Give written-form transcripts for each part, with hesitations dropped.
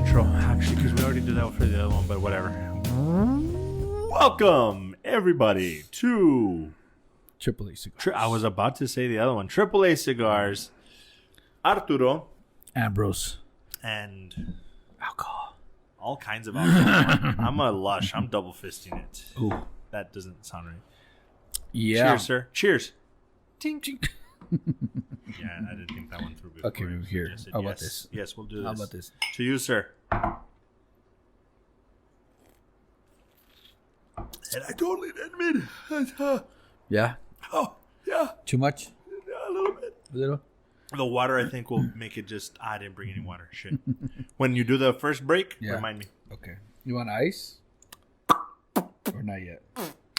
intro, actually, because we already did that for the other one, but whatever. Welcome, everybody, to TripleACigars. I was about to say the other one. TripleACigars, Arturo, Ambrose. and Alcohol. all kinds of alcohol. I'm a lush. I'm double fisting it. Ooh. That doesn't sound right. Yeah. Cheers, sir. Cheers. Ting, ting. Yeah, I didn't think that one through before. Okay, here. How about this? Yes, we'll do this. How about this? To you, sir. And I totally admit it. Yeah? Oh, yeah. Too much? Yeah, a little bit. A little? The water, I think, will make it just... I didn't bring any water. Shit. When you do the first break, remind me. Okay. You want ice? Or not yet?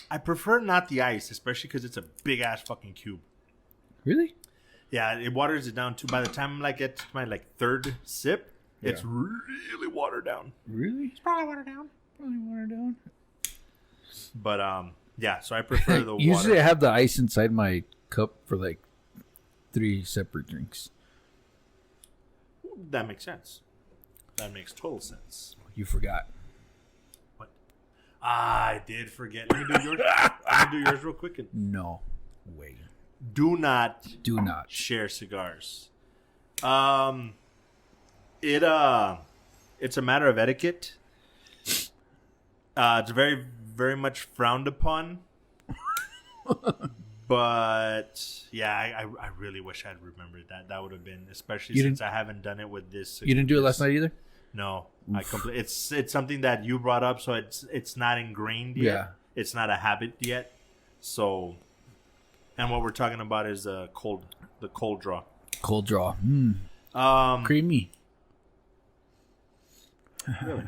I prefer not the ice, especially because it's a big-ass fucking cube. Really? Yeah, it waters it down, too. By the time I get to my, third sip, it's really watered down. Really? It's probably watered down. Probably watered down. But, yeah, so I prefer the water. Usually I have the ice inside my cup for, 3 separate drinks. That makes sense. That makes total sense. You forgot. What? I did forget. Let me do yours. Let me do yours real quick. No way. Do not share cigars. It's a matter of etiquette. It's very, very much frowned upon. But yeah, I really wish I'd remembered that. That would have been, especially since I haven't done it with this. You didn't do it last night either? No, it's something that you brought up, so it's not ingrained yet. Yeah. It's not a habit yet. So, and what we're talking about is the cold draw. Cold draw. Creamy. Really?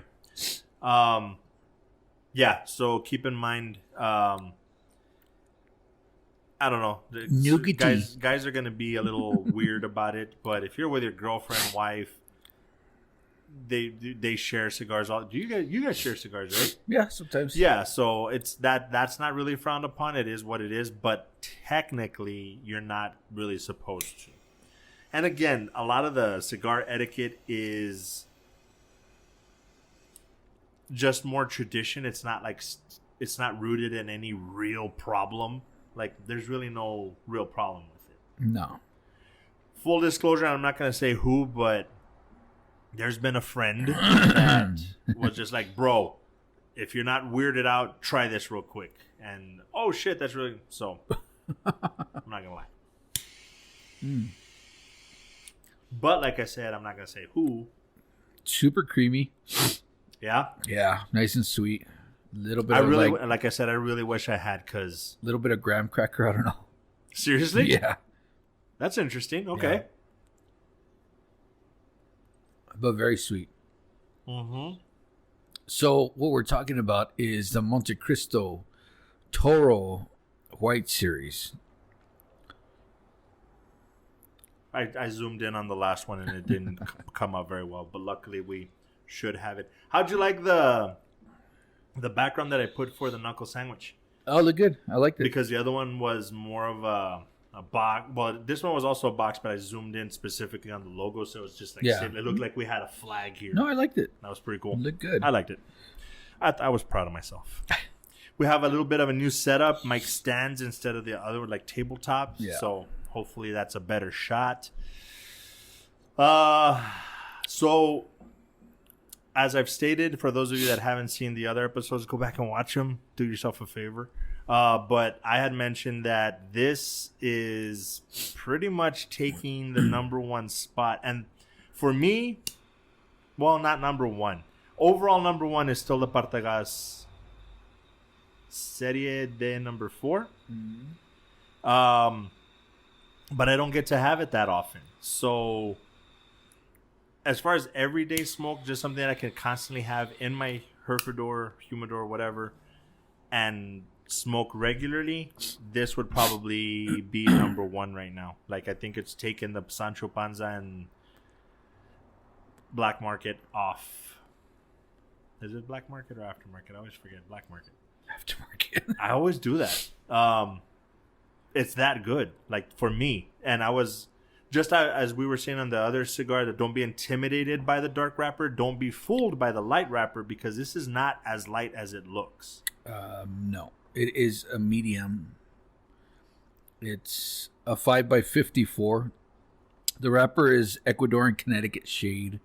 Yeah. So keep in mind. I don't know. Guys are gonna be a little weird about it, but if you're with your girlfriend, wife, they share cigars. Do you guys share cigars, right? Yeah, sometimes. Yeah, so it's that's not really frowned upon. It is what it is, but technically you're not really supposed to. And again, a lot of the cigar etiquette is just more tradition. It's not rooted in any real problem. There's really no real problem with it. No. Full disclosure, I'm not going to say who, but there's been a friend that was just like, bro, if you're not weirded out, try this real quick. And, oh, shit, that's really... So, I'm not going to lie. But, like I said, I'm not going to say who. Super creamy. Yeah? Yeah, nice and sweet. Little bit like I said, I really wish I had, because... A little bit of graham cracker, I don't know. Seriously? Yeah. That's interesting. Okay. Yeah. But very sweet. Mm-hmm. So what we're talking about is the Monte Cristo Toro White Series. I zoomed in on the last one, and it didn't come out very well, but luckily we should have it. How'd you like the background that I put for the knuckle sandwich? Oh, look good. I liked it. Because the other one was more of a box. Well, this one was also a box, but I zoomed in specifically on the logo, so it was just it looked like we had a flag here. No, I liked it. That was pretty cool. It looked good. I liked it. I was proud of myself. We have a little bit of a new setup. Mic stands instead of the other, tabletop. Yeah. So hopefully that's a better shot. So as I've stated, for those of you that haven't seen the other episodes, go back and watch them. Do yourself a favor. But I had mentioned that this is pretty much taking the number one spot. And for me, well, not number one. Overall, number one is still the Partagas Serie de number 4. Mm-hmm. But I don't get to have it that often. So as far as everyday smoke, just something that I can constantly have in my Herfordor, humidor, whatever, and smoke regularly, this would probably be number one right now. I think it's taken the Sancho Panza and Black Market off. Is it Black Market or Aftermarket? I always forget. Black Market. Aftermarket. I always do that. It's that good, for me. And just as we were saying on the other cigar, that don't be intimidated by the dark wrapper. Don't be fooled by the light wrapper, because this is not as light as it looks. No, it is a medium. It's a 5x54. The wrapper is Ecuadorian Connecticut shade.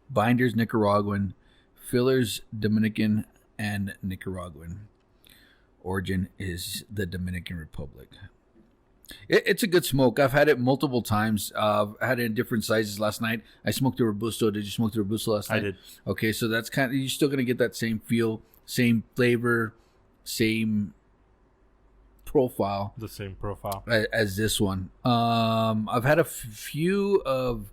Binders Nicaraguan. Fillers Dominican and Nicaraguan. Origin is the Dominican Republic. It's a good smoke. I've had it multiple times. I had it in different sizes last night. I smoked the Robusto. Did you smoke the Robusto last night? I did. Okay, so that's kind of, you're still going to get that same feel, same flavor, same profile. The same profile as this one. I've had a few of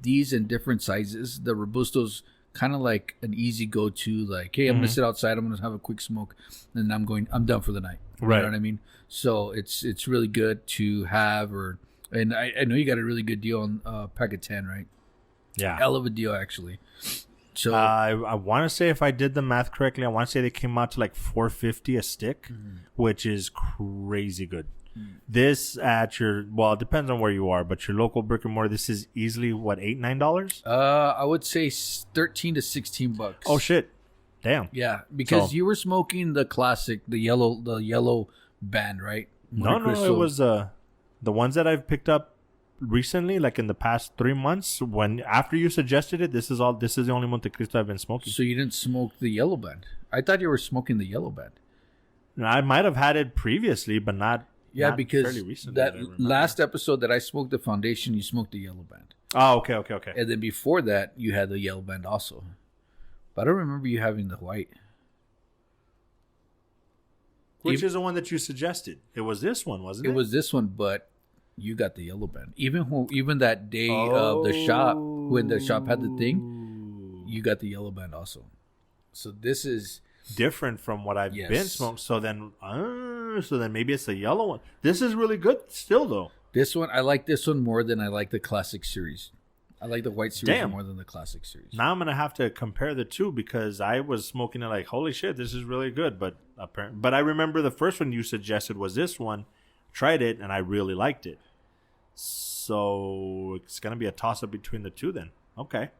these in different sizes. The Robusto's kind of like an easy go-to, like, hey, I'm going to sit outside, I'm going to have a quick smoke, and I'm done for the night. Right. You know what I mean? So it's really good to have, and I know you got a really good deal on pack of 10, right? Yeah. Hell of a deal, actually. So I want to say, if I did the math correctly, I want to say they came out to like $4.50 a stick, which is crazy good. This at your, well, it depends on where you are, but your local brick and mortar, this is easily what, $8-9? I would say $13 to $16. Oh shit! Damn. Yeah, because you were smoking the classic, the yellow band, right? No, it was the ones that I've picked up recently, like in the past 3 months. When after you suggested it, this is the only Monte Cristo I've been smoking. So you didn't smoke the yellow band? I thought you were smoking the yellow band. I might have had it previously, but not. Yeah, not because fairly recently, that last episode that I smoked the foundation, you smoked the yellow band. Oh, okay. And then before that, you had the yellow band also. But I don't remember you having the white. Which is the one that you suggested? It was this one, wasn't it? It was this one, but you got the yellow band. Even that day of the shop, when the shop had the thing, you got the yellow band also. So this is different from what I've been smoking. So then maybe it's the yellow one. This is really good still, though. This one, I like this one more than I like the classic series. I like the white series more than the classic series. Now I'm gonna have to compare the two, because I was smoking it like, holy shit, this is really good. But I remember the first one you suggested was this one. Tried it and I really liked it. So it's gonna be a toss up between the two then. Okay.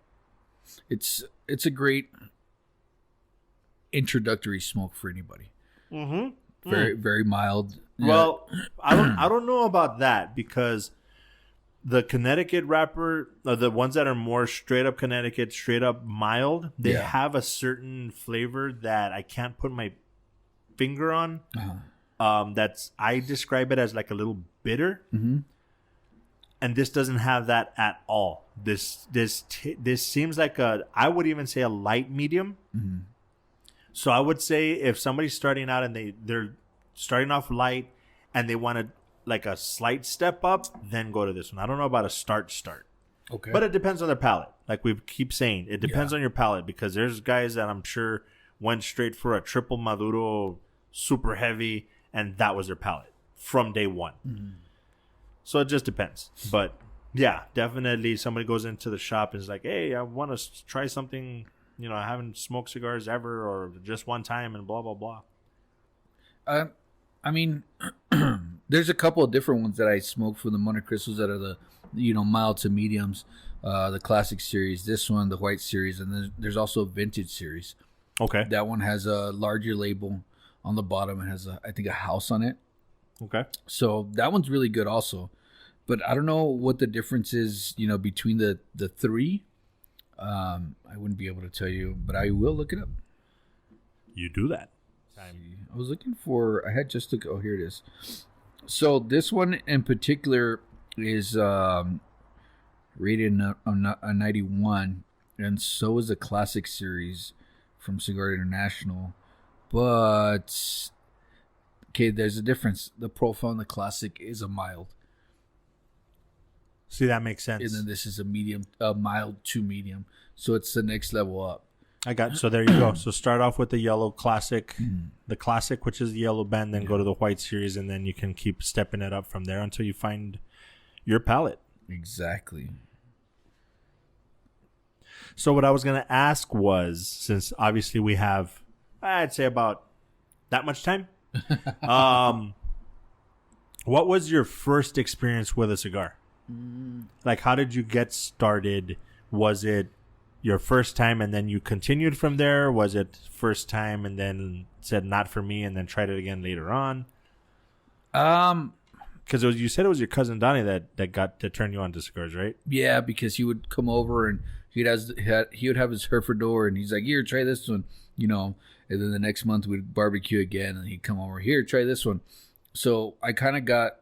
It's a great introductory smoke for anybody. Very very mild. Well, I don't know about that, because the Connecticut wrapper, the ones that are more straight up Connecticut, straight up mild, they have a certain flavor that I can't put my finger on. I describe it as like a little bitter. And this doesn't have that at all. This seems like I would even say a light medium. So I would say if somebody's starting out and they're starting off light and they want to like a slight step up, then go to this one. I don't know about a start. Okay. But it depends on their palate. Like we keep saying, it depends on your palate, because there's guys that I'm sure went straight for a triple Maduro, super heavy, and that was their palate from day one. So it just depends. But yeah, definitely somebody goes into the shop and is like, hey, I want to try something, I haven't smoked cigars ever, or just one time, and blah, blah, blah. I mean, there's a couple of different ones that I smoke for the Monte Cristos that are the, mild to mediums. The classic series, this one, the white series, and then there's also a vintage series. Okay. That one has a larger label on the bottom. It has, I think, a house on it. Okay. So that one's really good also. But I don't know what the difference is, between the three. I wouldn't be able to tell you, but I will look it up. You do that. I was looking for, I had just look. Oh, here it is. So this one in particular is rated a 91, and so is the classic series from Cigar International. But okay, there's a difference. The profile in the classic is a mild. See, that makes sense. And then this is a mild to medium. So it's the next level up. So there you go. So start off with the yellow classic, the classic, which is the yellow band, then go to the white series, and then you can keep stepping it up from there until you find your palate. Exactly. So what I was going to ask was, since obviously we have, I'd say about that much time, what was your first experience with a cigar? Like, how did you get started? Was it your first time and then you continued from there? Was it first time and then said not for me and then tried it again later on? Because you said it was your cousin Donnie that turned you on to cigars, right? Yeah, because he would come over and he would have his Herfordor and he's like, here, try this one, and then the next month we'd barbecue again and he'd come over, here, try this one. So I kind of got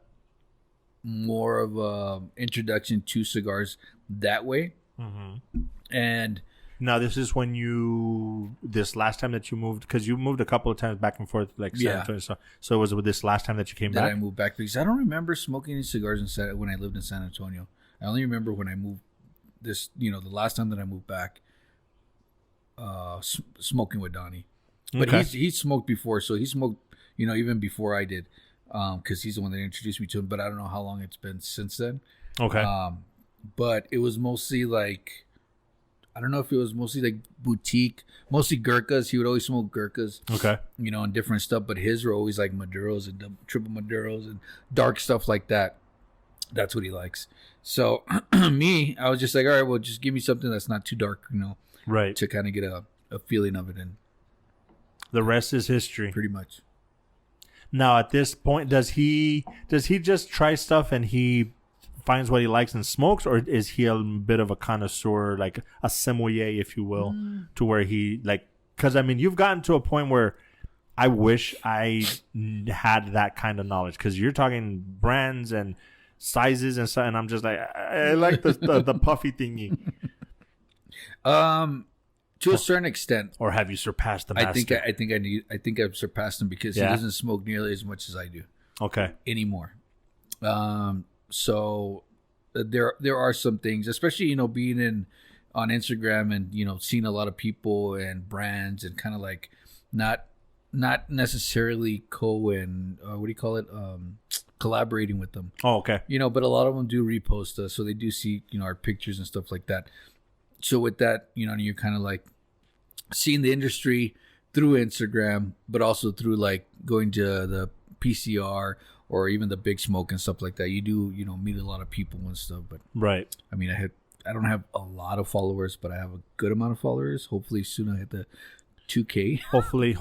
more of a introduction to cigars that way. Mm-hmm. And now this is when this last time that you moved, because you moved a couple of times back and forth, like San Antonio. So it was with this last time that you came back? I moved back because I don't remember smoking any cigars when I lived in San Antonio. I only remember when I moved the last time that I moved back, smoking with Donnie. But he smoked before, so he smoked, even before I did, because he's the one that introduced me to him. But I don't know how long it's been since then. Okay. But it was mostly like, I don't know if it was mostly like boutique, mostly Gurkhas. He would always smoke Gurkhas. Okay. And different stuff. But his were always like Maduros and triple Maduros and dark stuff like that. That's what he likes. So me, I was just like, all right, well, just give me something that's not too dark, right, to kind of get a feeling of it. And the rest is history. Pretty much. Now, at this point, does he just try stuff and he finds what he likes and smokes, or is he a bit of a connoisseur, like a sommelier, if you will, to where he because you've gotten to a point where I wish I had that kind of knowledge, because you're talking brands and sizes and stuff, and I'm just like, I like the puffy thingy. To a certain extent. Or have you surpassed the master? I think I've surpassed him, because he doesn't smoke nearly as much as I do. Okay. Anymore. So there are some things, especially being on Instagram and seeing a lot of people and brands and kind of like not necessarily collaborating with them. Oh, okay. But a lot of them do repost us, so they do see our pictures and stuff like that. So with that, you're kind of like seeing the industry through Instagram, but also through like going to the PCR or even the Big Smoke and stuff like that. You do, meet a lot of people and stuff. But right. I don't have a lot of followers, but I have a good amount of followers. Hopefully soon I hit the 2K. Hopefully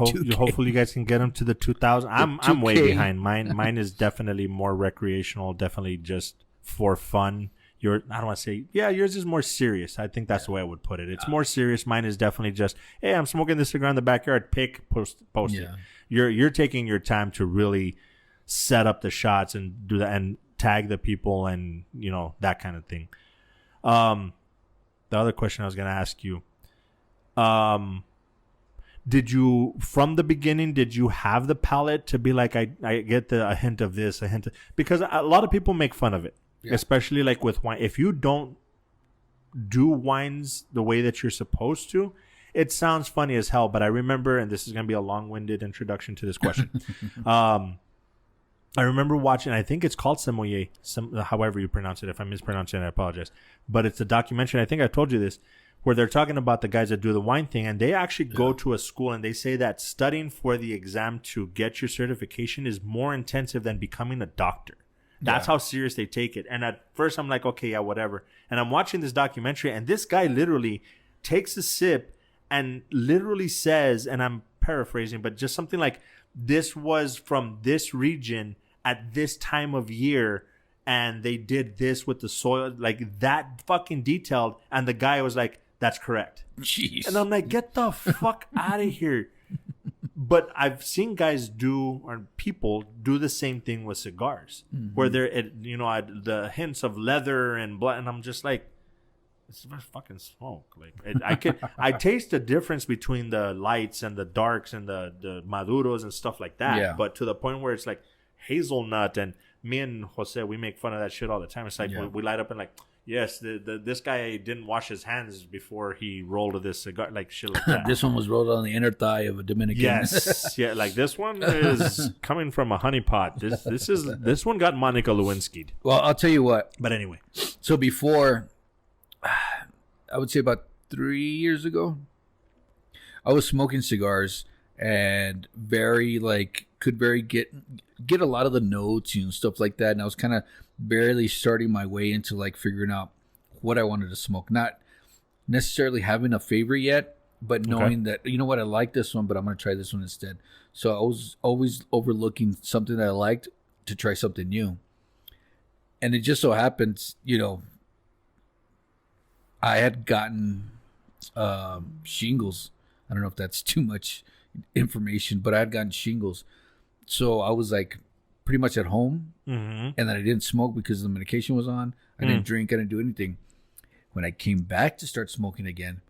you guys can get them to the 2,000. I'm way behind. Mine is definitely more recreational, definitely just for fun. I don't want to say, yours is more serious. I think that's the way I would put it. It's more serious. Mine is definitely just, hey, I'm smoking this cigar in the backyard. Post it. You're taking your time to really set up the shots and do that and tag the people and that kind of thing. The other question I was going to ask you, did you, from the beginning, did you have the palate to be like, I get a hint of this, because a lot of people make fun of it, especially like with wine. If you don't do wines the way that you're supposed to, it sounds funny as hell. But I remember, and this is going to be a long-winded introduction to this question. I remember watching, I think it's called Sommelier, however you pronounce it. If I'm mispronouncing it, I apologize. But it's a documentary, I think I told you this, where they're talking about the guys that do the wine thing, and they actually go to a school, and they say that studying for the exam to get your certification is more intensive than becoming a doctor. That's how serious they take it. And at first I'm like, okay, whatever. And I'm watching this documentary, and this guy literally takes a sip and literally says, and I'm paraphrasing, but just something like, this was from this region at this time of year, and they did this with the soil, like that fucking detailed. And the guy was like, that's correct. Jeez. And I'm like, get the fuck out of here. But I've seen guys people do the same thing with cigars, where they're the hints of leather and blood, and I'm just like, this is fucking smoke. Like I taste the difference between the lights and the darks and the maduros and stuff like that. Yeah. But to the point where it's like hazelnut, and me and Jose, we make fun of that shit all the time. It's like we light up and like, yes, this guy didn't wash his hands before he rolled this cigar, like shit like that. This one was rolled on the inner thigh of a Dominican. Yes, like this one is coming from a honey pot. This one got Monica Lewinsky'd. Well, I'll tell you what. But anyway, so before, I would say about 3 years ago, I was smoking cigars and very like could get a lot of the notes and stuff like that. And I was kind of barely starting my way into like figuring out what I wanted to smoke. Not necessarily having a favorite yet, but knowing that, you know what, I like this one, but I'm going to try this one instead. So I was always overlooking something that I liked to try something new. And it just so happens, you know, I had gotten shingles. I don't know if that's too much information, but I had gotten shingles. So I was like pretty much at home, and then I didn't smoke because the medication was on. I didn't drink. I didn't do anything. When I came back to start smoking again,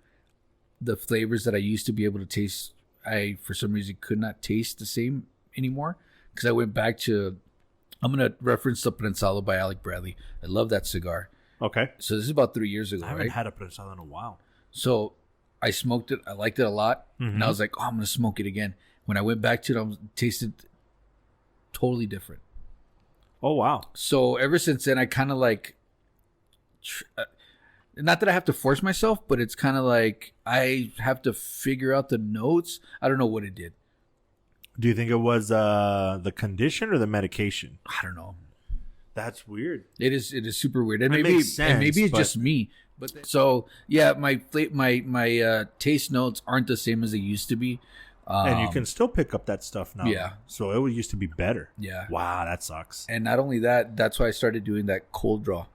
the flavors that I used to be able to taste, I, for some reason, could not taste the same anymore because I went back to, I'm going to reference the Prensado by Alec Bradley. I love that cigar. Okay. So this is about 3 years ago, I haven't had a Prensado in a while. So I smoked it. I liked it a lot. And I was like, oh, I'm going to smoke it again. When I went back to it, it tasted totally different. Oh, wow. So ever since then, I kind of like, not that I have to force myself, but it's kind of like I have to figure out the notes. I don't know what it did. Do you think it was the condition or the medication? I don't know. That's weird. It is super weird. And It maybe makes sense, it's but- just me. But so yeah, my taste notes aren't the same as they used to be. And you can still pick up that stuff now. Yeah. So it used to be better. Yeah. Wow, that sucks. And not only that, that's why I started doing that cold draw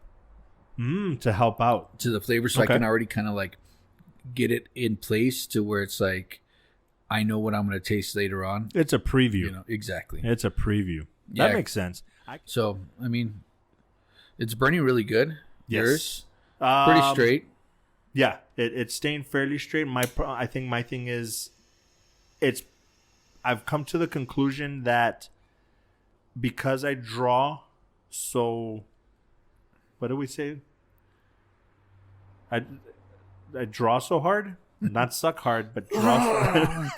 To help out. to the flavor, so Okay. I can already kind of like get it in place to where it's like I know what I'm going to taste later on. It's a preview. You know, exactly. It's a preview. Yeah. That makes sense. So I mean, it's burning really good. Yes. Yours pretty straight. Yeah, it's staying fairly straight. I think my thing is, I've come to the conclusion that because I draw so, what do we say? I draw so hard, not suck hard, but draw.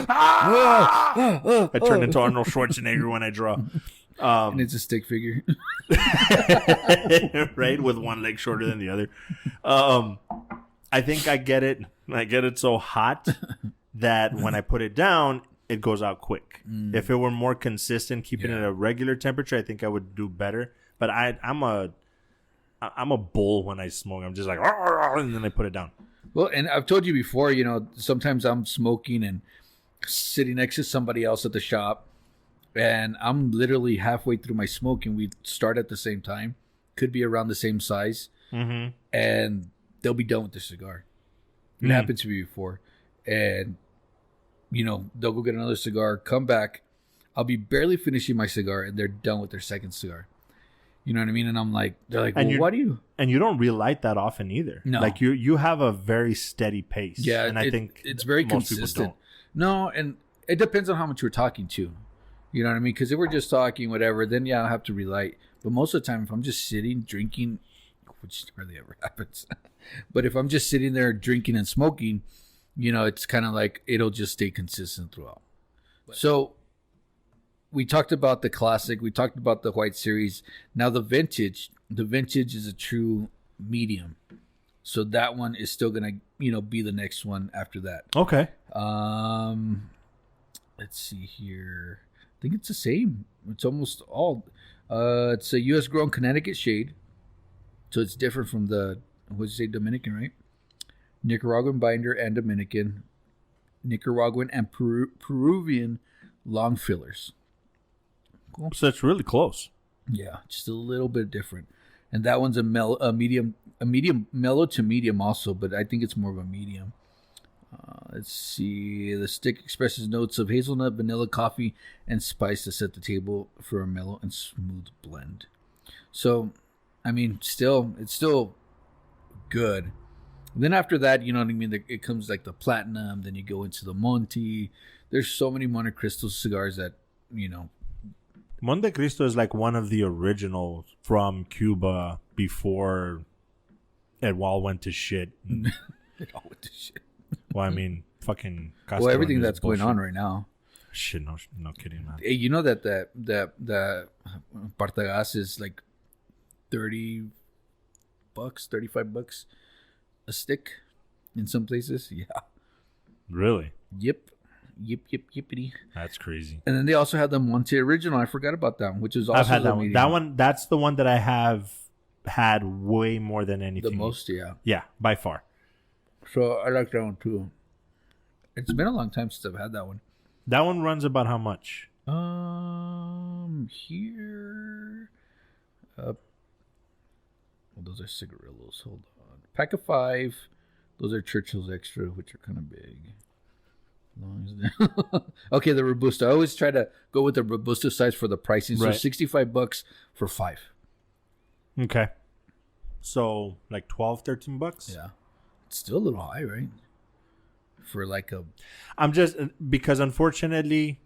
I turn into Arnold Schwarzenegger when I draw. And it's a stick figure. Right, with one leg shorter than the other. I think I get it. I get it so hot that when I put it down, it goes out quick. If it were more consistent, keeping it at a regular temperature, I think I would do better. But I'm a bull when I smoke. I'm just like, and then I put it down. Well, and I've told you before, you know, sometimes I'm smoking and sitting next to somebody else at the shop, and I'm literally halfway through my smoke, and we start at the same time. Could be around the same size, and they'll be done with the cigar. It happened to me before, and you know, they'll go get another cigar, come back. I'll be barely finishing my cigar, and they're done with their second cigar. You know what I mean? And I'm like, they're like, well, what do you? And you don't relight that often either. No. Like you have a very steady pace. Yeah, and I think it's very most consistent. people don't. No, and it depends on how much we're talking to. You know what I mean? Because if we're just talking, whatever, then yeah, I'll have to relight. But most of the time, if I'm just sitting, drinking, which hardly ever happens, but if I'm just sitting there drinking and smoking, you know, it's kind of like it'll just stay consistent throughout. So we talked about the classic. We talked about the white series. Now the vintage is a true medium. So that one is still going to, you know, be the next one after that. Okay. Let's see here. I think it's the same. It's almost all. It's a U.S. grown Connecticut shade. So it's different from the, what did you say, Dominican, right? Nicaraguan binder and Dominican. Nicaraguan and Peruvian long fillers. Cool. So it's really close. Yeah, just a little bit different. And that one's a medium mellow to medium also, but I think it's more of a medium. Let's see. The stick expresses notes of hazelnut, vanilla, coffee, and spice to set the table for a mellow and smooth blend. So, I mean, it's still good. Then after that, you know what I mean? It comes like the platinum. Then you go into the Monte. There's so many Monte Cristo cigars that, you know. Monte Cristo is like one of the originals from Cuba before it all went to shit. It all went to shit. Well, I mean, fucking. Well, everything that's going on right now. Shit, no kidding, man. Hey, you know that the Partagas is like $30, $35 a stick in some places. Yeah. Really? Yep. Yippity. That's crazy. And then they also have the Monte Original. I forgot about that one, which is also I've had that one. medium. That one, that's the one that I have had way more than anything. The most, yeah. Yeah, by far. So I like that one too. It's been a long time since I've had that one. That one runs about how much? Here. Well, those are cigarillos. Hold on. Pack of 5. Those are Churchill's Extra, which are kind of big. Okay, the Robusto. I always try to go with the Robusto size for the pricing. So Right. $65 for 5. Okay. So like 12, 13 bucks? Yeah. It's still a little high, right? For like a... I'm just, because unfortunately,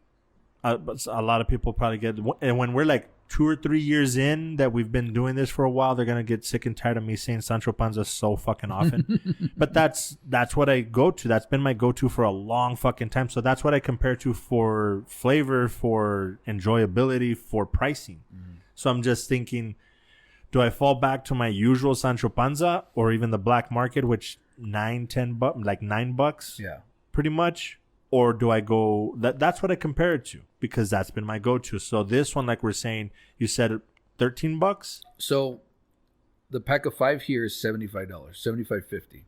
a lot of people probably get, and when we're like 2 or 3 years in that we've been doing this for a while, they're going to get sick and tired of me saying Sancho Panza so fucking often. But that's what I go to. That's been my go-to for a long fucking time. So that's what I compare to for flavor, for enjoyability, for pricing. So I'm just thinking, do I fall back to my usual Sancho Panza or even the black market, which $9 like $9? Yeah. Pretty much. Or do I go... That's what I compare it to, because that's been my go-to. So this one, like we're saying, you said $13? So the pack of 5 here is $75, $75.50.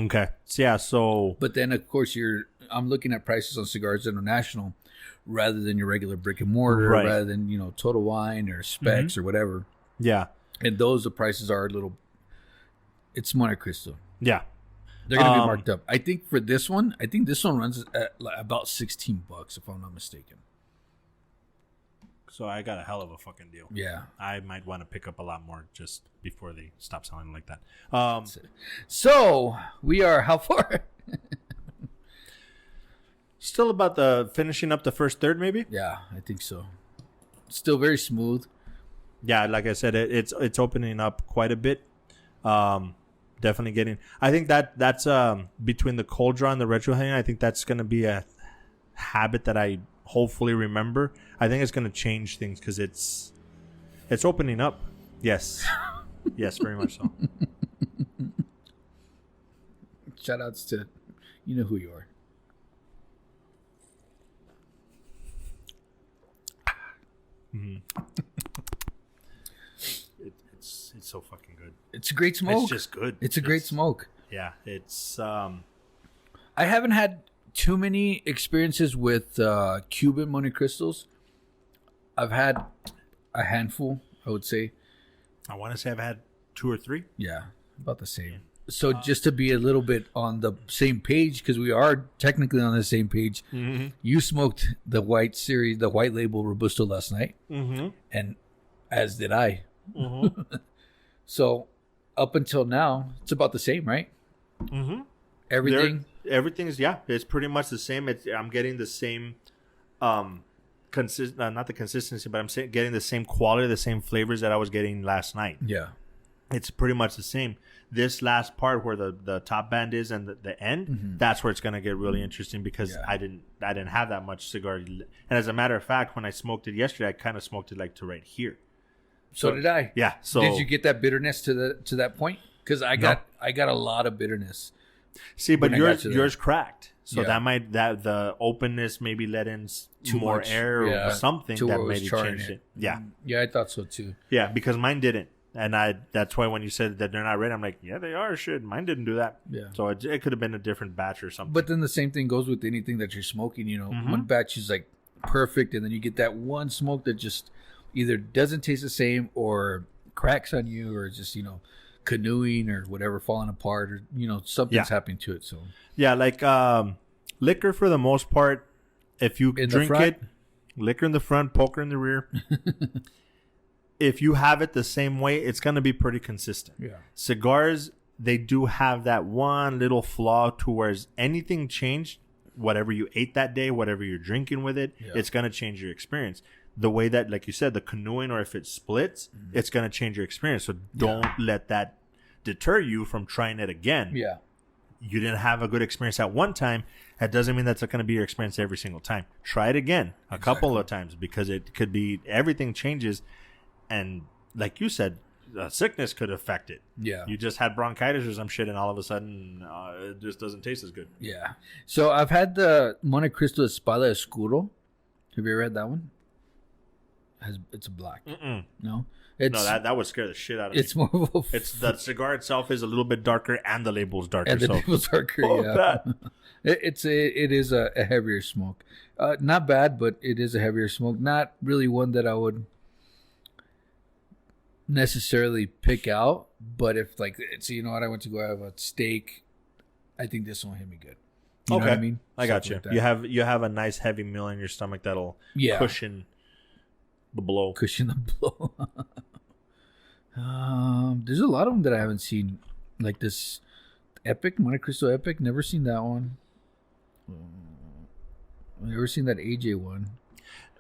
Okay. So, yeah, so... But then, of course, I'm looking at prices on Cigars International rather than your regular brick and mortar, Right. rather than, Total Wine or Specs or whatever. Yeah. And the prices are a little... It's Monte Cristo. Yeah. They're going to be marked up. I think for this one, runs at about $16, if I'm not mistaken. So I got a hell of a fucking deal. Yeah. I might want to pick up a lot more just before they stop selling like that. So we are how far? Still about the finishing up the first third, maybe? Yeah, I think so. Still very smooth. Yeah, like I said, it's opening up quite a bit. Definitely getting... I think that's between the cold draw and the retro hang, I think that's going to be a habit that I hopefully remember. I think it's going to change things because it's opening up. Yes. Yes, very much so. Shout outs to... You know who you are. It's so fucking good. It's a great smoke. It's just good. It's a great smoke. Yeah, it's I haven't had too many experiences with Cuban Monte Cristos. I've had a handful, I would say. I want to say I've had 2 or 3. Yeah, about the same. So just to be a little bit on the same page, because we are technically on the same page, you smoked the white series, the white label Robusto last night, and as did I. So up until now, it's about the same, right? Everything's it's pretty much the same. I'm getting the same not the consistency, but I'm getting the same quality, the same flavors that I was getting last night. Yeah, it's pretty much the same. This last part where the top band is and the end, that's where it's going to get really interesting, because I didn't have that much cigar. And as a matter of fact, when I smoked it yesterday, I kind of smoked it like to right here. So did I. Yeah. So did you get that bitterness to that point? Because I got a lot of bitterness. See, but yours cracked. So Yeah. that the openness maybe let in Too more much. air or something To that what was maybe charring changed it. it. Yeah. Yeah, I thought so too. Yeah, because mine didn't. And that's why when you said that they're not ready, I'm like, yeah, they are. Shit, mine didn't do that. Yeah. So it could have been a different batch or something. But then the same thing goes with anything that you're smoking. One batch is like perfect, and then you get that one smoke that just either doesn't taste the same or cracks on you, or just canoeing or whatever, falling apart, or something's happening to it. So yeah, like liquor for the most part, if you drink it, liquor in the front, poker in the rear. If you have it the same way, it's going to be pretty consistent. Yeah. Cigars, they do have that one little flaw towards anything changed, whatever you ate that day, whatever you're drinking with it, it's going to change your experience. The way that, like you said, the canoeing, or if it splits, it's going to change your experience. So don't let that deter you from trying it again. Yeah. You didn't have a good experience at one time. That doesn't mean that's going to be your experience every single time. Try it again couple of times, because it could be everything changes. And like you said, a sickness could affect it. Yeah. You just had bronchitis or some shit, and all of a sudden, it just doesn't taste as good. Yeah. So I've had the Monte Cristo Espada Escudo. Have you ever had that one? It's a black. Mm-mm. No? No, that would scare the shit out of me. It's more of a... It's the cigar itself is a little bit darker, and the label's darker. And the label's darker, yeah. It is a heavier smoke. Not bad, but it is a heavier smoke. Not really one that I would necessarily pick out, but if like, so you know what, I went to go have a steak, I think this one hit me good. You know what I mean? I got you. Like you have a nice heavy meal in your stomach that'll cushion the blow. Cushion the blow. There's a lot of them that I haven't seen, like this Epic, Monte Cristo Epic. Never seen that one. Never seen that AJ one.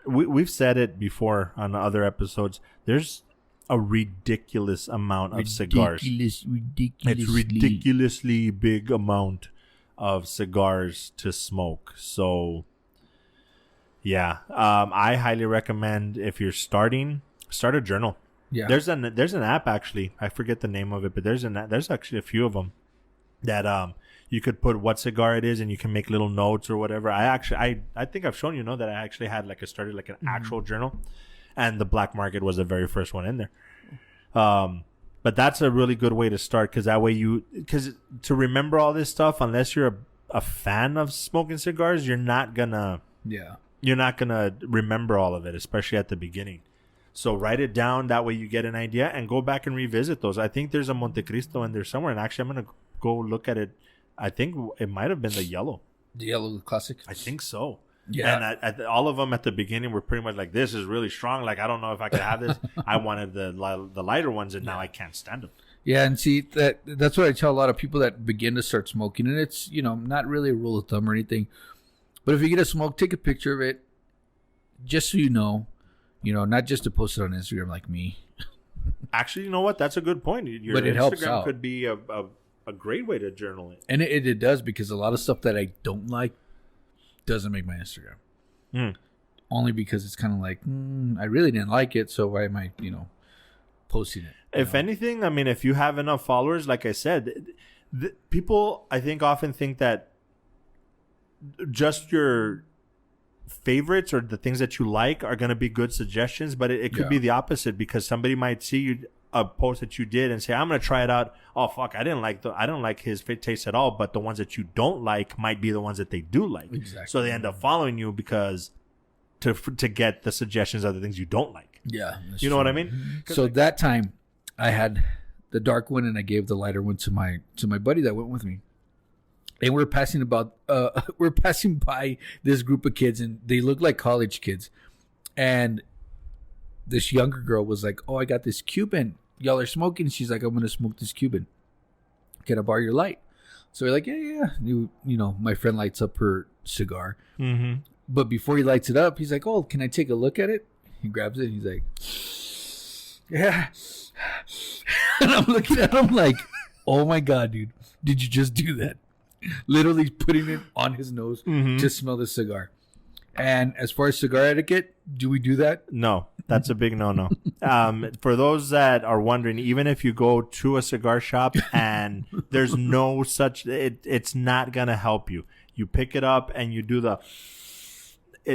We've said it before on other episodes. There's a ridiculous amount of cigars. It's ridiculously big amount of cigars to smoke. So, yeah, I highly recommend if you're starting, start a journal. Yeah, there's an app actually. I forget the name of it, but there's actually a few of them that you could put what cigar it is, and you can make little notes or whatever. I think I've shown you that I actually had started an actual journal, and the Black Market was the very first one in there. But that's a really good way to start, because that way because to remember all this stuff, unless you're a fan of smoking cigars, you're not gonna remember all of it, especially at the beginning. So write it down. That way you get an idea and go back and revisit those. I think there's a Monte Cristo in there somewhere, and actually I'm gonna go look at it. I think it might have been the yellow. The yellow classic? I think so. Yeah. And all of them at the beginning were pretty much like, this is really strong. Like, I don't know if I could have this. I wanted the lighter ones, and now I can't stand them. Yeah, and see, that's what I tell a lot of people that begin to start smoking. And it's, not really a rule of thumb or anything. But if you get a smoke, take a picture of it, just so you know, not just to post it on Instagram like me. Actually, you know what? That's a good point. Your but it helps Instagram out. Could be a great way to journal it. And it does, because a lot of stuff that I don't like doesn't make my Instagram. Only because it's kind of like, I really didn't like it, so why am I, posting it? If anything, I mean, if you have enough followers, like I said, people, I think, often think that just your favorites or the things that you like are going to be good suggestions, but it could be the opposite, because somebody might see a post that you did and say, I'm going to try it out. Oh, fuck, I don't like his taste at all, but the ones that you don't like might be the ones that they do like. Exactly. So they end up following you because to get the suggestions of the things you don't like. Yeah. You know what I mean? So that time I had the dark one, and I gave the lighter one to my buddy that went with me. And we're passing by this group of kids, and they look like college kids. And this younger girl was like, "Oh, I got this Cuban. Y'all are smoking." She's like, "I'm gonna smoke this Cuban. Can I borrow your light?" So we're like, "Yeah." My friend lights up her cigar. Mm-hmm. But before he lights it up, he's like, "Oh, can I take a look at it?" He grabs it, and he's like, "Yeah." And I'm looking at him like, "Oh my God, dude. Did you just do that?" Literally putting it on his nose to smell the cigar. And as far as cigar etiquette, do we do that? No, that's a big no-no. For those that are wondering, even if you go to a cigar shop and there's no such, it's not going to help you. You pick it up and you do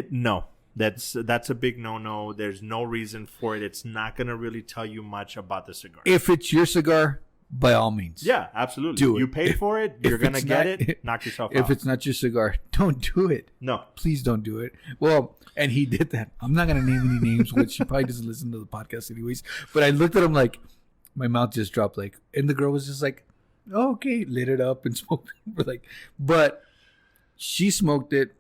no. That's a big no-no. There's no reason for it. It's not going to really tell you much about the cigar. If it's your cigar, by all means. Yeah, absolutely. Do it. You paid for it. You're going to get it. Knock yourself out. If it's not your cigar, don't do it. No. Please don't do it. Well, and he did that. I'm not going to name any names, which he probably doesn't listen to the podcast anyways. But I looked at him like, my mouth just dropped. And the girl was just like, oh, okay, lit it up and smoked it. But she smoked it.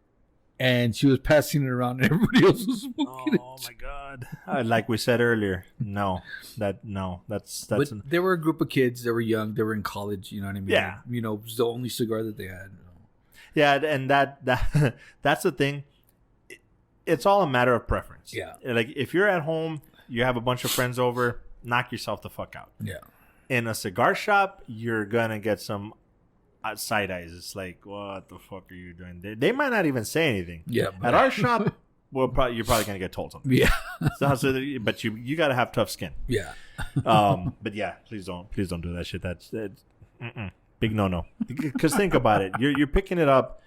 And she was passing it around, and everybody else was smoking it. Oh my God! Like we said earlier, that's. But there were a group of kids that were young. They were in college. You know what I mean? Yeah. It was the only cigar that they had. Yeah, and that's the thing. It's all a matter of preference. Yeah. Like if you're at home, you have a bunch of friends over, knock yourself the fuck out. Yeah. In a cigar shop, you're gonna get some side eyes. It's like, what the fuck are you doing? They might not even say anything. Yeah. At our shop, well, you're probably gonna get told something. Yeah. But you gotta have tough skin. Yeah. But yeah, please don't do that shit. That's big no. Because think about it, you're picking it up,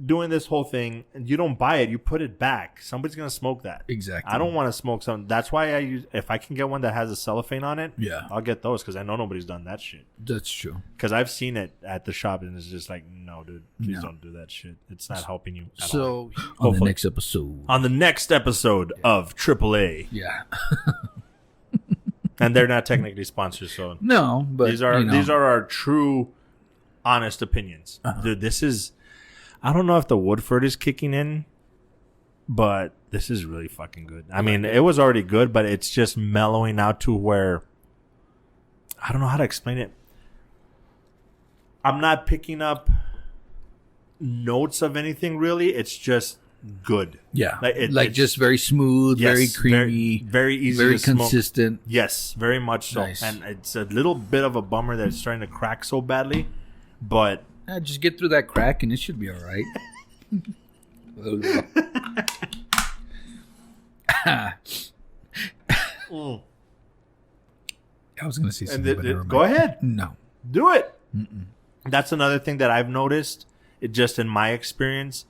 doing this whole thing, and you don't buy it, you put it back. Somebody's gonna smoke that. Exactly. I don't want to smoke something. That's why if I can get one that has a cellophane on it, Yeah. I'll get those because I know nobody's done that shit. That's true. Because I've seen it at the shop and it's just like, no, dude, please don't do that shit. It's not helping you at all. So on the next episode. On the next episode of AAA, Yeah. and they're not technically sponsors, so No, but these are our true, honest opinions. Dude, this is. I don't know if the Woodford is kicking in, but this is really fucking good. I mean, it was already good, but it's just mellowing out to where I don't know how to explain it. I'm not picking up notes of anything really. It's just good. Yeah. It's just very smooth, yes, very creamy, very easy, very to smoke. consistent. Yes, very much so. Nice. And it's a little bit of a bummer that it's starting to crack so badly, but Just get through that crack and it should be all right. I was going to say something, but never mind. Go ahead. No. Do it. That's another thing that I've noticed, just in my experience.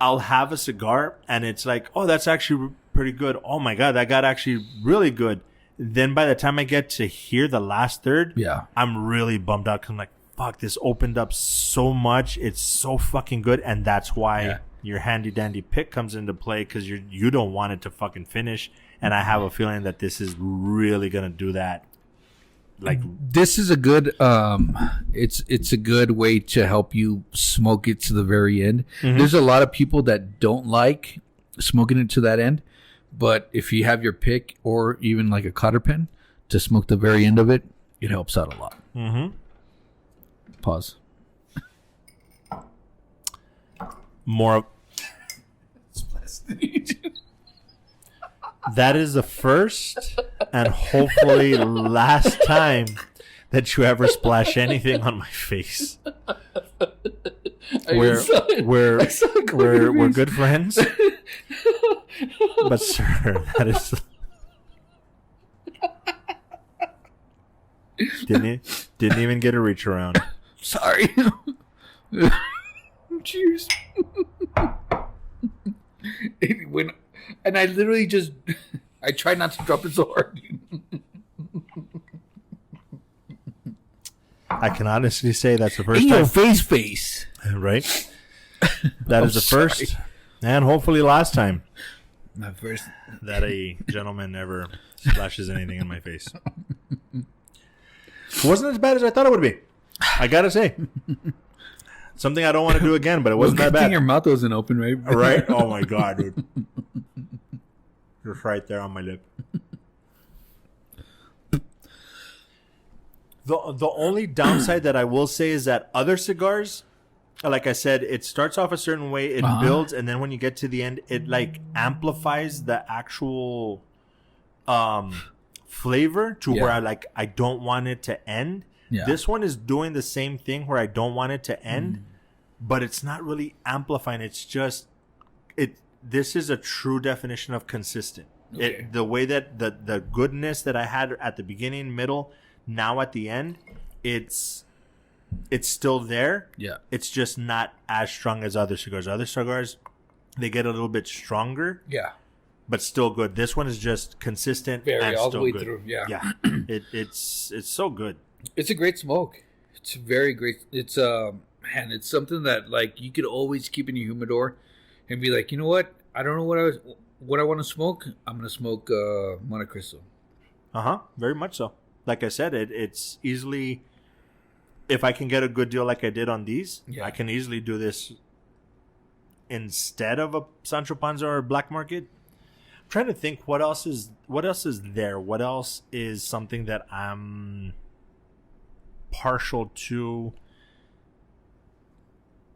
I'll have a cigar and it's like, oh, that's actually pretty good. Oh my God, that got actually really good. Then by the time I get to hear the last third, Yeah. I'm really bummed out because I'm like, fuck, this opened up so much. It's so fucking good. And that's why your handy dandy pick comes into play, because you don't want it to fucking finish. And I have a feeling that this is really going to do that. Like, this is a good it's a good way to help you smoke it to the very end. There's a lot of people that don't like smoking it to that end, but if you have your pick or even like a cotter pen to smoke the very end of it, it helps out a lot. Pause. more. That is the first and hopefully last time that you ever splash anything on my face. We're good friends, but sir, that is didn't even get a reach around. Sorry. Cheers. And I literally just I try not to drop it so hard. I can honestly say that's the first In time. your face. Right? That is the first and hopefully last time My first. that a gentleman ever splashes anything in my face. It wasn't as bad as I thought it would be. I gotta say. Something I don't want to do again, but it wasn't that bad. Your mouth wasn't open, right? Right? Oh my God, dude. Just right there on my lip. The only downside that I will say is that other cigars, like I said, it starts off a certain way, it builds, and then when you get to the end, it like amplifies the actual flavor to where I don't want it to end. Yeah. This one is doing the same thing where I don't want it to end, but it's not really amplifying. It's just this is a true definition of consistent. Okay. The way that the goodness that I had at the beginning, middle, now at the end, it's still there. Yeah. It's just not as strong as other cigars. Other cigars, they get a little bit stronger, Yeah. but still good. This one is just consistent and all still the way good. through. Yeah. Yeah. It's so good. It's a great smoke. It's very great. It's man, it's something that like you could always keep in your humidor and be like, you know what? I don't know what I want to smoke. I'm gonna smoke Monte Cristo. Very much so. Like I said, it's easily, if I can get a good deal like I did on these, I can easily do this instead of a Sancho Panza or a Black Market. I'm trying to think what else is there. What else is something that I'm partial to,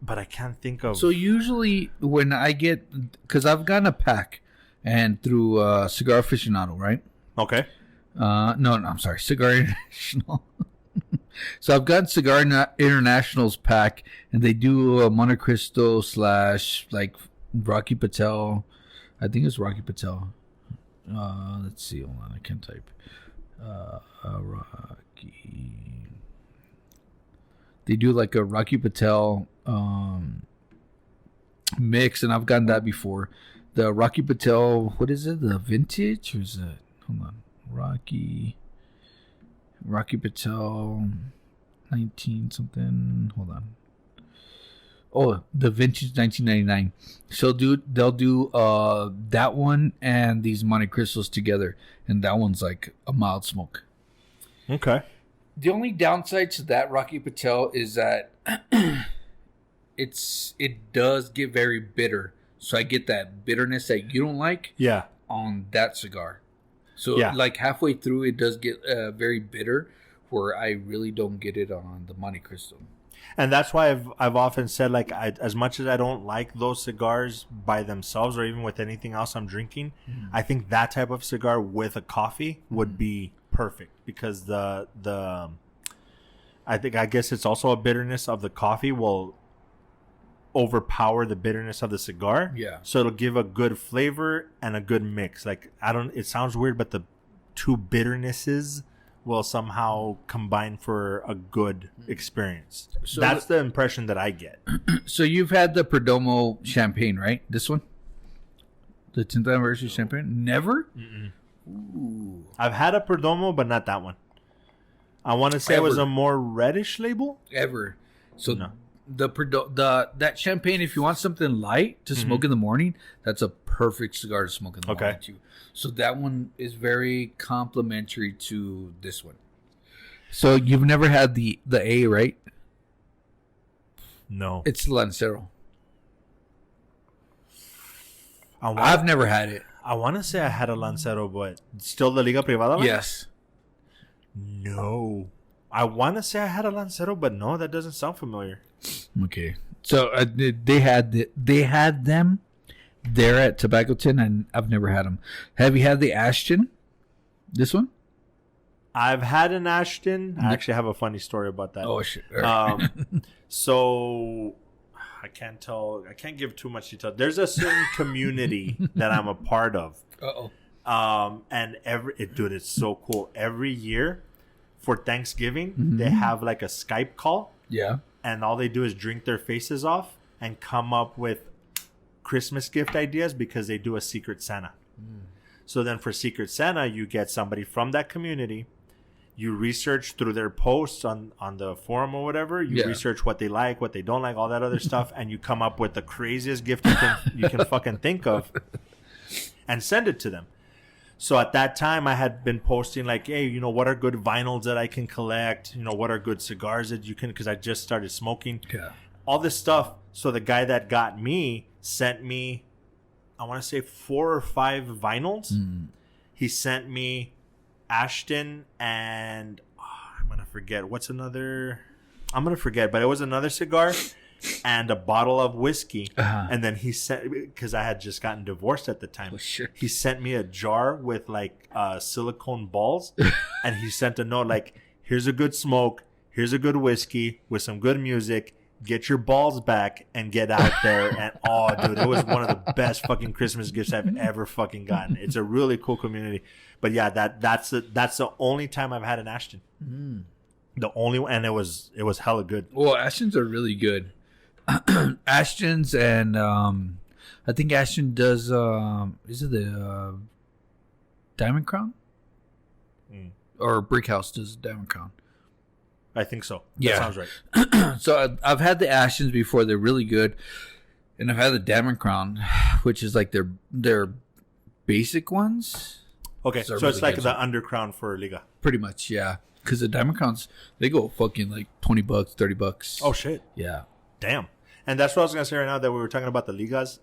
but I can't think of. So usually when I get, because I've gotten a pack and through Cigar Aficionado, right? Okay. No, I'm sorry, Cigar International. So I've gotten Cigar International's pack, and they do a Monte Cristo / like Rocky Patel. I think it's Rocky Patel. Let's see. Hold on, I can't type. Rocky. They do like a Rocky Patel mix, and I've gotten that before. The Rocky Patel, what is it? The vintage, or is it? Hold on, Rocky Patel, 19 something. Hold on. Oh, the vintage 1999. So, they'll do that one and these Monte Cristos together, and that one's like a mild smoke. Okay. The only downside to that Rocky Patel is that it does get very bitter. So I get that bitterness that you don't like. Yeah. On that cigar. So yeah. Like halfway through, it does get very bitter, where I really don't get it on the Monte Cristo. And that's why I've often said, like, as much as I don't like those cigars by themselves or even with anything else I'm drinking, I think that type of cigar with a coffee would be perfect, because I guess it's also a bitterness of the coffee will overpower the bitterness of the cigar. Yeah. So it'll give a good flavor and a good mix. Like, it sounds weird, but the two bitternesses will somehow combine for a good experience. So that's the impression that I get. So you've had the Perdomo champagne, right? This one? The 10th anniversary champagne? Never? Mm-mm. Ooh. I've had a Perdomo, but not that one. I want to say it was a more reddish label. Ever. So no. That champagne, if you want something light to smoke in the morning, that's a perfect cigar to smoke in the morning too. So that one is very complimentary to this one. So you've never had the A, right? No. It's Lancero. I've never had it. I want to say I had a Lancero, but still the Liga Privada line? Yes. No. I want to say I had a Lancero, but no, that doesn't sound familiar. Okay. So they had them there at Tobacco Tin, and I've never had them. Have you had the Ashton? This one? I've had an Ashton. I actually have a funny story about that. Oh, shit. So I can't give too much detail. There's a certain community that I'm a part of. And it's so cool. Every year for Thanksgiving, they have like a Skype call. Yeah. And all they do is drink their faces off and come up with Christmas gift ideas, because they do a Secret Santa. So then for Secret Santa, you get somebody from that community. You research through their posts on the forum or whatever. You research what they like, what they don't like, all that other stuff, and you come up with the craziest gift you can fucking think of, and send it to them. So at that time, I had been posting like, hey, what are good vinyls that I can collect? What are good cigars that you can, because I just started smoking. Yeah. All this stuff. So the guy that got me sent me, I want to say 4 or 5 vinyls. He sent me Ashton and I'm going to forget. I'm going to forget, but it was another cigar and a bottle of whiskey. And then he sent, because I had just gotten divorced at the time. Oh, shit. He sent me a jar with like silicone balls. And he sent a note like, here's a good smoke. Here's a good whiskey with some good music. Get your balls back and get out there. And oh, dude, it was one of the best fucking Christmas gifts I've ever fucking gotten. It's a really cool community. But yeah, that's the only time I've had an Ashton. The only one, and it was hella good. Well, Ashtons are really good. Ashtons, and I think Ashton does. Is it the Diamond Crown? Or Brick House does Diamond Crown? I think so. Yeah, that sounds right. So I've had the Ashtons before; they're really good, and I've had the Diamond Crown, which is like their basic ones. Okay, so really it's like the undercrown for Liga. Pretty much, yeah. Because the Diamond Crowns, they go fucking like $20, $30. Oh shit! Yeah. Damn. And that's what I was gonna say right now, that we were talking about the Ligas.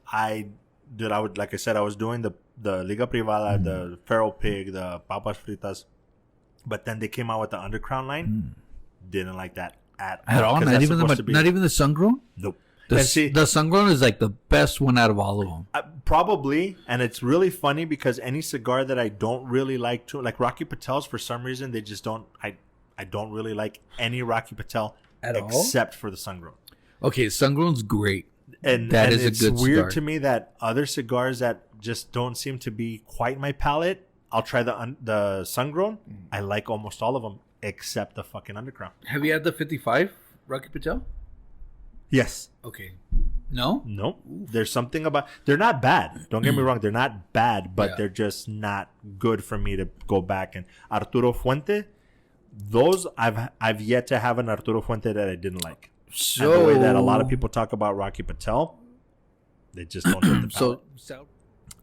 Like I said, I was doing the Liga Privada, the Feral Pig, the Papas Fritas, but then they came out with the Undercrown line. Didn't like that at all. Not even the Sun-Grown? Nope. The Sun-Grown is like the best one out of all of them. Probably, and it's really funny because any cigar that I don't really like like Rocky Patels, for some reason they just don't. I don't really like any Rocky Patel at all, except for the Sun-Grown. Okay, Sun-Grown's great. That is a it's good weird start. to me that other cigars that just don't seem to be quite my palate. I'll try the sun grown. I like almost all of them except the fucking Undercrown. Have you had the 55 Rocky Patel? Yes. Okay. No? Nope. There's something about they're not bad. Don't get me wrong, they're not bad, but Yeah. they're just not good for me to go back and Arturo Fuente. Those I've yet to have an Arturo Fuente that I didn't like. So And the way that a lot of people talk about Rocky Patel, they just don't hit the palate. So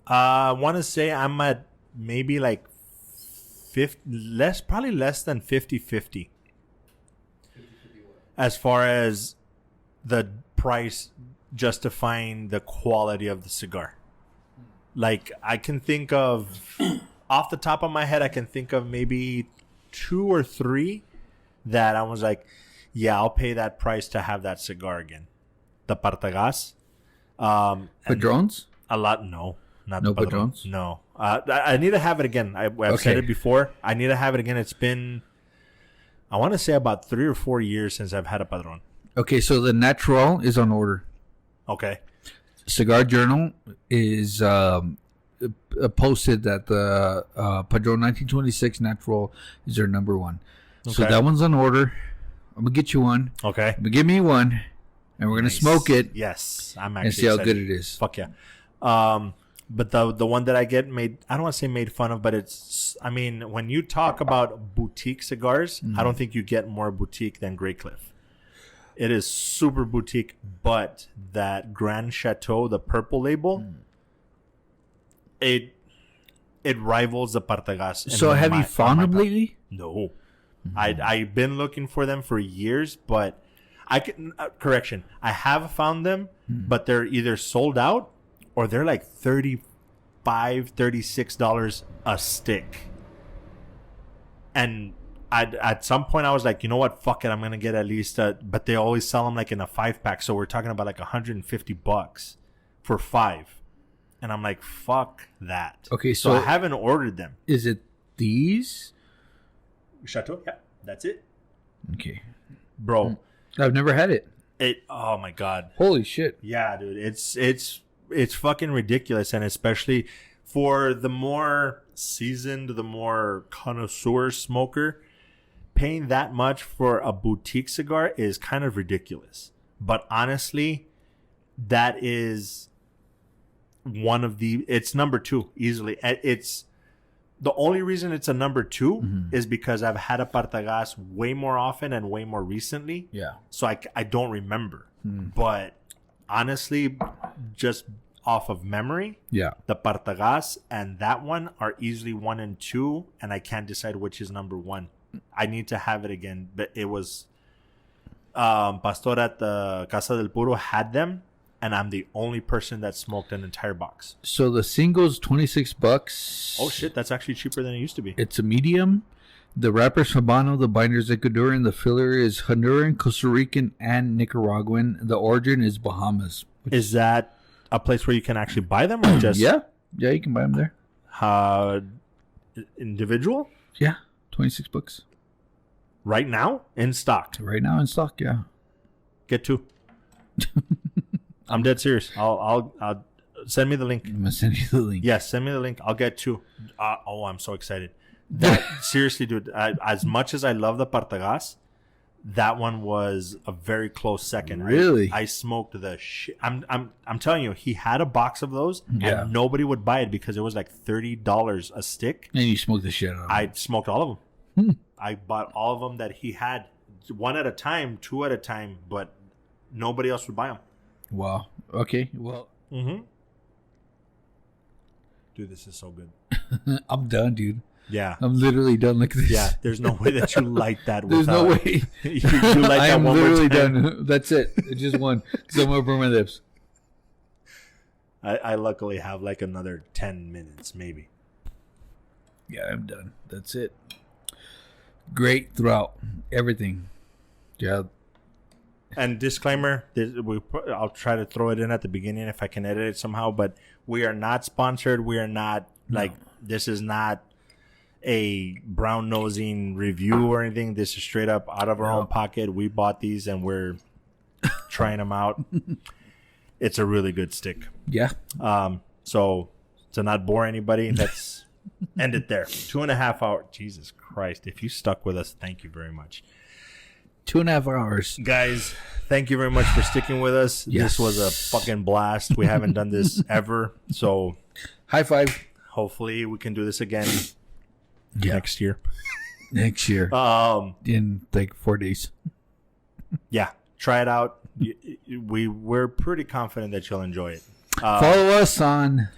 I want to say I'm at maybe like 50, probably less than 50-50 as far as the price justifying the quality of the cigar. Like I can think of off the top of my head, I can think of maybe 2 or 3 that I was like, yeah, I'll pay that price to have that cigar again. The Partagas. And Padrones? a lot, no. Not No the Padron. Padrones? No. I need to have it again. I've said it before. I need to have it again. It's been, I want to say about 3 or 4 years since I've had a Padron. Okay, so the Natural is on order. Okay. Cigar Journal is posted that the Padron 1926 Natural is their number 1. So Okay. that one's on order. I'm going to get you one. Okay. I'm going to give me one, and we're going to smoke it Yes. I'm actually and see how excited. good it is. Fuck yeah. But the one that I get made, I don't want to say made fun of, but it's, I mean, when you talk about boutique cigars, I don't think you get more boutique than Grey Cliff. It is super boutique, but that Grand Chateau, the purple label, it rivals the Partagas. So have you found them lately? No. I've been looking for them for years, but I can correction. I have found them, but they're either sold out or they're like $35, $36 a stick. And at some point I was like, you know what? Fuck it. I'm going to get at least but they always sell them like in a 5-pack. So we're talking about like $150 for 5. And I'm like, fuck that. Okay, So so I haven't ordered them. is it these? Chateau? Yeah, that's it. Okay. Bro, I've never had it. oh my God. Holy shit. Yeah, dude, it's fucking ridiculous, and especially for the more seasoned, the more connoisseur smoker, paying that much for a boutique cigar is kind of ridiculous. But honestly, that is it's number 2 easily. It's the only reason it's a number 2 is because I've had a Partagas way more often and way more recently. Yeah. So I don't remember. But honestly, just off of memory, Yeah. the Partagas and that one are easily 1 and 2, and I can't decide which is number 1. I need to have it again. But it was Pastor at the Casa del Puro had them, and I'm the only person that smoked an entire box. So the single's $26. Oh shit, that's actually cheaper than it used to be. It's a medium. The wrapper's Habano, the binder's Ecuadorian, the filler is Honduran, Costa Rican, and Nicaraguan. The origin is Bahamas. Is that a place where you can actually buy them, or just Yeah, you can buy them there. Individual Yeah, $26 right now in stock? right now in stock. Yeah. Get 2. I'm dead serious. I'll send me the link. I'm gonna send you the link. Yes, send me the link. I'll get 2. I'm so excited. That seriously, dude. As much as I love the Partagas, that one was a very close second. Really? I smoked the shit. I'm telling you, he had a box of those, Yeah. and nobody would buy it because it was like $30 a stick. And you smoke the shit out of it. I smoked all of them. I bought all of them that he had, 1 at a time, 2 at a time, but nobody else would buy them. Wow. Okay. Well, Mm-hmm. Dude, this is so good. I'm done, dude. Yeah. I'm literally done. Look at this. Yeah, there's no way that you light that There's no without... way. you light I that am one more literally time. done. That's it. It's just one. So I'm gonna burn my lips. I luckily have like another 10 minutes, maybe. Yeah, I'm done. That's it. Great throughout everything. Yeah. And disclaimer, I'll try to throw it in at the beginning if I can edit it somehow, but we are not sponsored. We are not, this is not a brown nosing review or anything. This is straight up out of our own pocket. We bought these and we're trying them out. it's a really good stick. Yeah. So to not bore anybody, let's end it there. 2.5 hours. Jesus Christ. If you stuck with us, thank you very much. 2.5 hours. Guys, thank you very much for sticking with us. Yes. This was a fucking blast. We haven't done this ever. So High five. hopefully we can do this again next year. Next year. In like 4 days. Yeah. Try it out. We're pretty confident that you'll enjoy it. Follow us on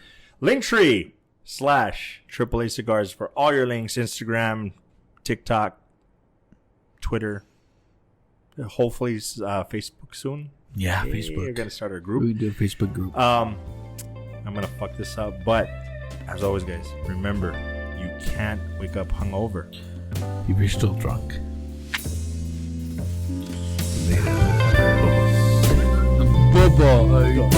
Linktree/TripleACigars for all your links. Instagram, TikTok, Twitter. Hopefully Facebook soon. Yeah, Facebook. We're going to start our group. We do a Facebook group. I'm going to fuck this up. But as always, guys, remember, you can't wake up hungover. If you're still drunk. Later. Bye-bye.